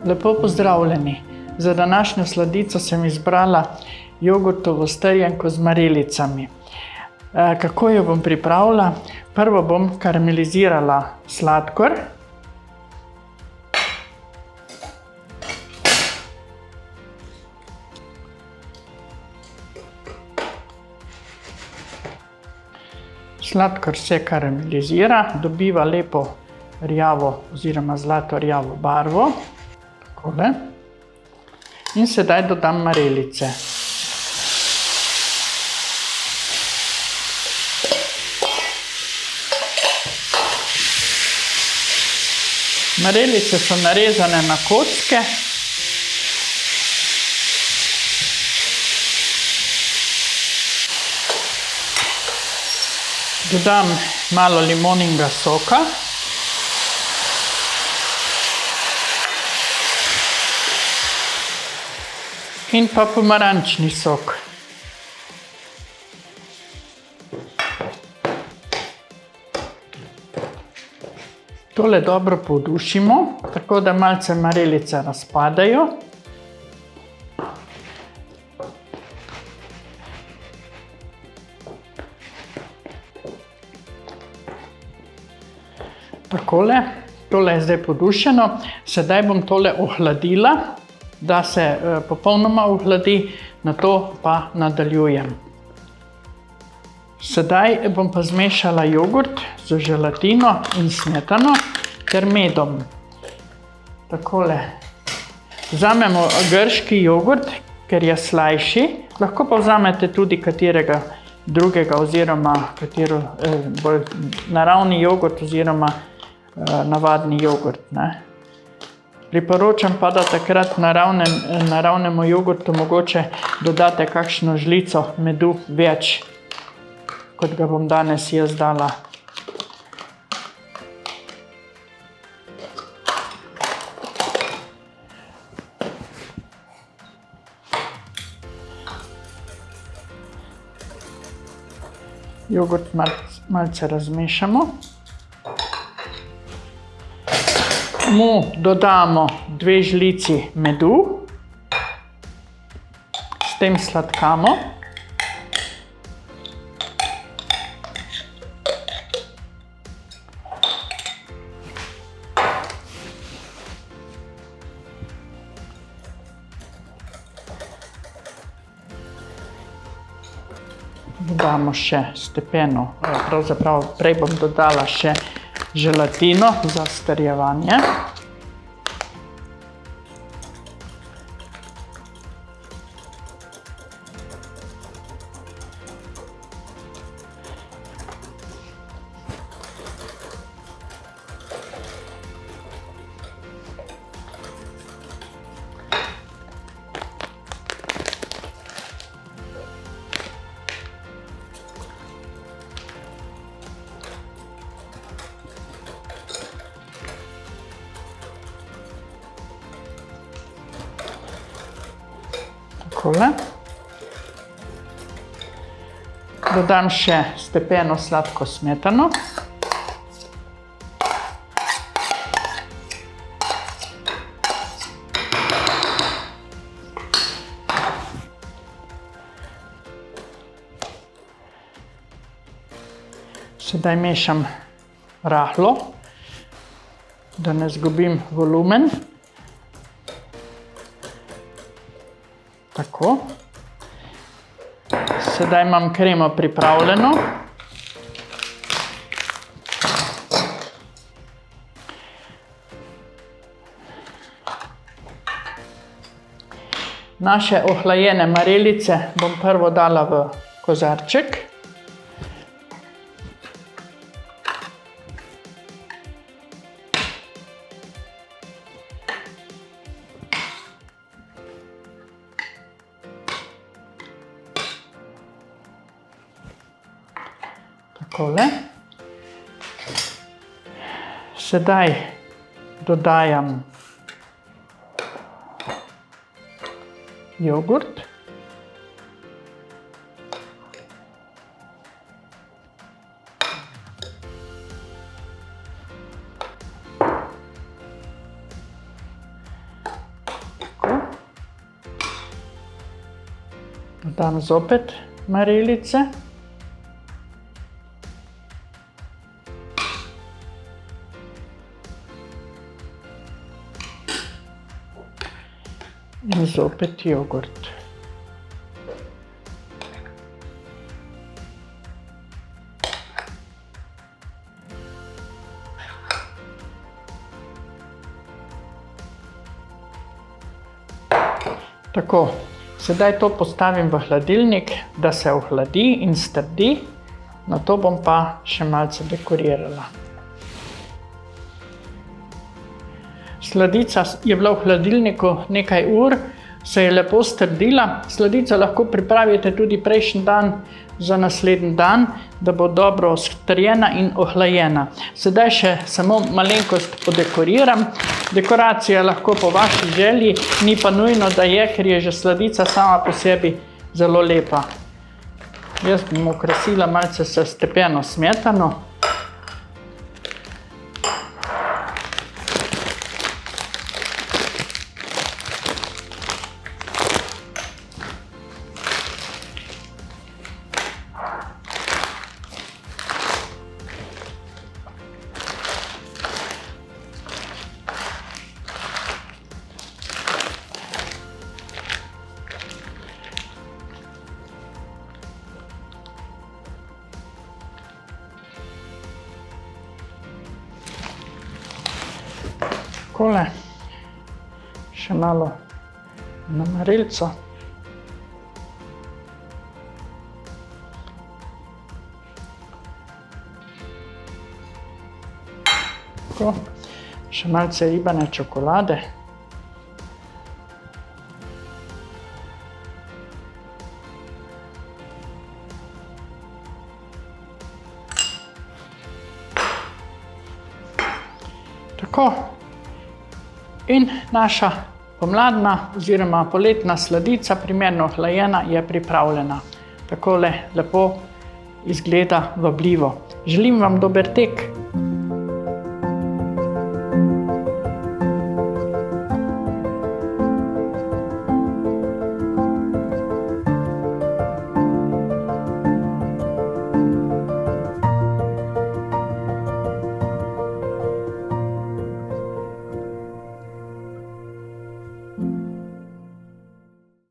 Lepo pozdravljeni. Za današnjo sladico sem izbrala jogurtovo strjenko z marelicami. Kako jo bom pripravila? Prvo bom karamelizirala sladkor. Sladkor se karamelizira, dobiva lepo rjavo oziroma zlato rjavo barvo. Takole. In sedaj dodam marelice. Marelice so narezane na kocke. Dodam malo limoninega soka. In pa pomarančni sok. Tole dobro podušimo, tako da malce marelice razpadajo. Takole, tole je zdaj podušeno. Sedaj bom tole ohladila, da se popolnoma ohladi, nato pa nadaljujem. Sedaj bom pa zmešala jogurt z želatino in smetano ter medom. Takole. Vzamemo grški jogurt, ker je slajši. Lahko pa vzamete tudi katerega drugega oziroma bolj naravni jogurt oziroma navadni jogurt. Priporočam pa, da takrat naravnemu jogurtu mogoče dodate kakšno žlico medu več, kot ga bom danes jaz dala. Jogurt malce razmešamo. Mu dodamo 2 žlici medu, s tem sladkamo. Dodamo še stepeno, pravzaprav prej bom dodala še želatino za strjevanje. Takole. Dodam še stepeno sladko smetano. Sedaj mešam rahlo, da ne izgubim volumen. Tako. Sedaj imam kremo pripravljeno. Naše ohlajene marelice bom prvo dala v kozarček. Takole. Sedaj dodajam jogurt. Dam zopet marelice. In zopet jogurt. Tako, sedaj to postavim v hladilnik, da se ohladi in strdi, nato bom pa še malce dekorirala. Sladica je bila v hladilniku nekaj ur, se je lepo strdila. Sladico lahko pripravite tudi prejšnji dan za naslednji dan, da bo dobro strjena in ohlajena. Sedaj še samo malenkost podekoriram. Dekoracija lahko po vaši želji, ni pa nujno, da je, ker je že sladica sama po sebi zelo lepa. Jaz bom okrasila malce s stepeno smetano. Takole, še malo na marelico. Tako, še malce ribane čokolade. Tako. In naša pomladna oziroma poletna sladica, primerno ohlajena, je pripravljena. Takole lepo izgleda vabljivo. Želim vam dober tek!